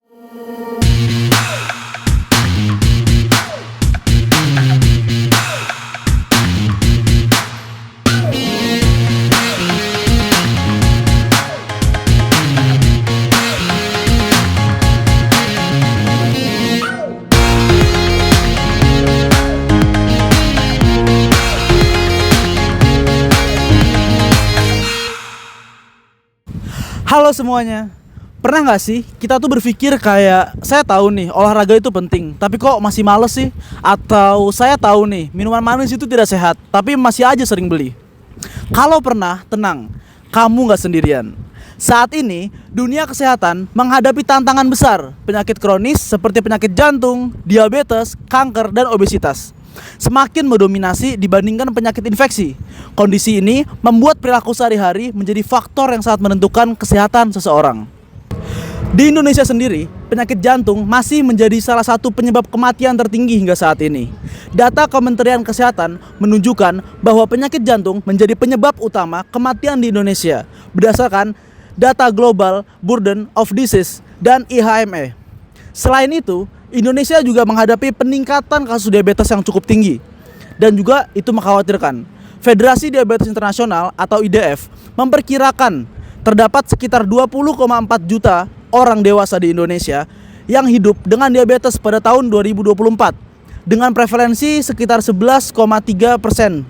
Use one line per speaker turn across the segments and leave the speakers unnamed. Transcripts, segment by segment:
Halo semuanya, pernah nggak sih kita tuh berpikir kayak saya tahu nih olahraga itu penting, tapi kok masih males sih? Atau saya tahu nih minuman manis itu tidak sehat, tapi masih aja sering beli. Kalau pernah, tenang, kamu nggak sendirian. Saat ini, dunia kesehatan menghadapi tantangan besar, penyakit kronis seperti penyakit jantung, diabetes, kanker, dan obesitas semakin mendominasi dibandingkan penyakit infeksi. Kondisi ini membuat perilaku sehari-hari menjadi faktor yang sangat menentukan kesehatan seseorang. Di Indonesia sendiri, penyakit jantung masih menjadi salah satu penyebab kematian tertinggi hingga saat ini. Data Kementerian Kesehatan menunjukkan bahwa penyakit jantung menjadi penyebab utama kematian di Indonesia berdasarkan data Global Burden of Disease dan IHME. Selain itu, Indonesia juga menghadapi peningkatan kasus diabetes yang cukup tinggi. Dan juga itu mengkhawatirkan. Federasi Diabetes Internasional atau IDF memperkirakan terdapat sekitar 20,4 juta orang dewasa di Indonesia yang hidup dengan diabetes pada tahun 2024 dengan prevalensi sekitar 11,3%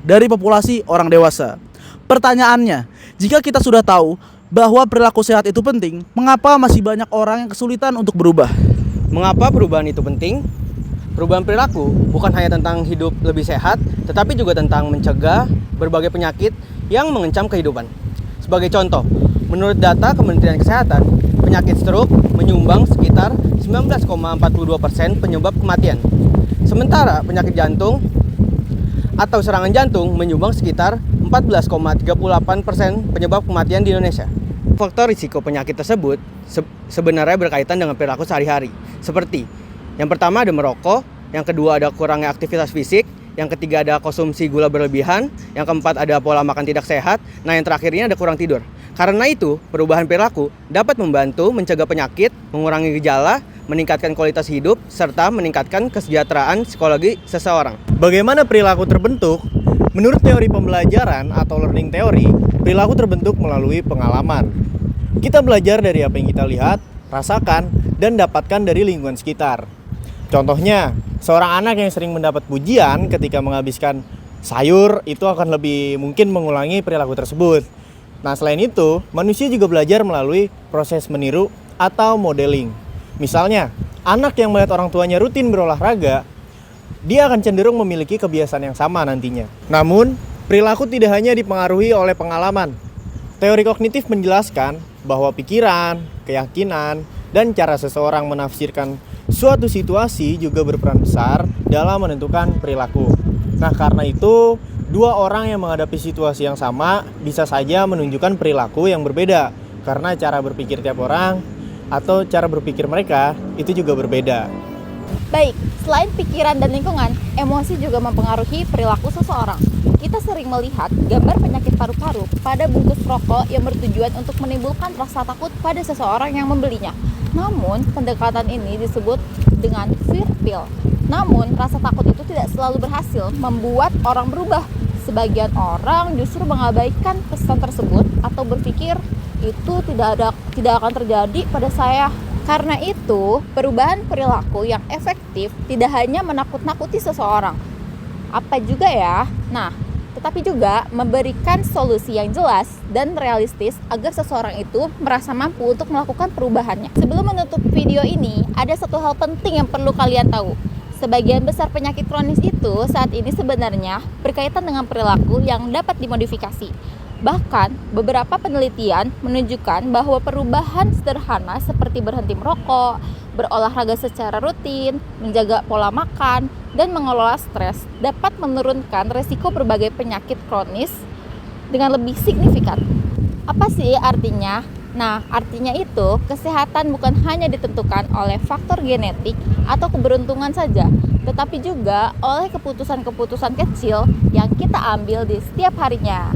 dari populasi orang dewasa. Pertanyaannya, jika kita sudah tahu bahwa perilaku sehat itu penting, mengapa masih banyak orang yang kesulitan untuk berubah?
Mengapa perubahan itu penting? Perubahan perilaku bukan hanya tentang hidup lebih sehat, tetapi juga tentang mencegah berbagai penyakit yang mengancam kehidupan. Sebagai contoh, menurut data Kementerian Kesehatan, penyakit stroke menyumbang sekitar 19,42% penyebab kematian. Sementara penyakit jantung atau serangan jantung menyumbang sekitar 14,38% penyebab kematian di Indonesia. Faktor risiko penyakit tersebut sebenarnya berkaitan dengan perilaku sehari-hari. Seperti, yang pertama ada merokok, yang kedua ada kurangnya aktivitas fisik, yang ketiga ada konsumsi gula berlebihan, yang keempat ada pola makan tidak sehat, nah yang terakhirnya ada kurang tidur. Karena itu, perubahan perilaku dapat membantu mencegah penyakit, mengurangi gejala, meningkatkan kualitas hidup, serta meningkatkan kesejahteraan psikologi seseorang.
Bagaimana perilaku terbentuk? Menurut teori pembelajaran atau learning theory, perilaku terbentuk melalui pengalaman. Kita belajar dari apa yang kita lihat, rasakan, dan dapatkan dari lingkungan sekitar. Contohnya, seorang anak yang sering mendapat pujian ketika menghabiskan sayur itu akan lebih mungkin mengulangi perilaku tersebut. Nah, selain itu, manusia juga belajar melalui proses meniru atau modeling. Misalnya, anak yang melihat orang tuanya rutin berolahraga, dia akan cenderung memiliki kebiasaan yang sama nantinya. Namun, perilaku tidak hanya dipengaruhi oleh pengalaman. Teori kognitif menjelaskan bahwa pikiran, keyakinan, dan cara seseorang menafsirkan suatu situasi juga berperan besar dalam menentukan perilaku. Nah, karena itu, dua orang yang menghadapi situasi yang sama bisa saja menunjukkan perilaku yang berbeda karena cara berpikir tiap orang atau cara berpikir mereka itu juga berbeda.
Baik, selain pikiran dan lingkungan, emosi juga mempengaruhi perilaku seseorang. Kita sering melihat gambar penyakit paru-paru pada bungkus rokok yang bertujuan untuk menimbulkan rasa takut pada seseorang yang membelinya. Namun, pendekatan ini disebut dengan fear pill. Namun, rasa takut itu tidak selalu berhasil membuat orang berubah. Sebagian orang justru mengabaikan pesan tersebut atau berpikir itu tidak akan terjadi pada saya. Karena itu, perubahan perilaku yang efektif tidak hanya menakut-nakuti seseorang. Apa juga ya? Nah, tetapi juga memberikan solusi yang jelas dan realistis agar seseorang itu merasa mampu untuk melakukan perubahannya. Sebelum menutup video ini, ada satu hal penting yang perlu kalian tahu. Sebagian besar penyakit kronis itu saat ini sebenarnya berkaitan dengan perilaku yang dapat dimodifikasi. Bahkan, beberapa penelitian menunjukkan bahwa perubahan sederhana seperti berhenti merokok, berolahraga secara rutin, menjaga pola makan, dan mengelola stres dapat menurunkan risiko berbagai penyakit kronis dengan lebih signifikan. Apa sih artinya? Nah, artinya itu kesehatan bukan hanya ditentukan oleh faktor genetik atau keberuntungan saja, tetapi juga oleh keputusan-keputusan kecil yang kita ambil di setiap harinya.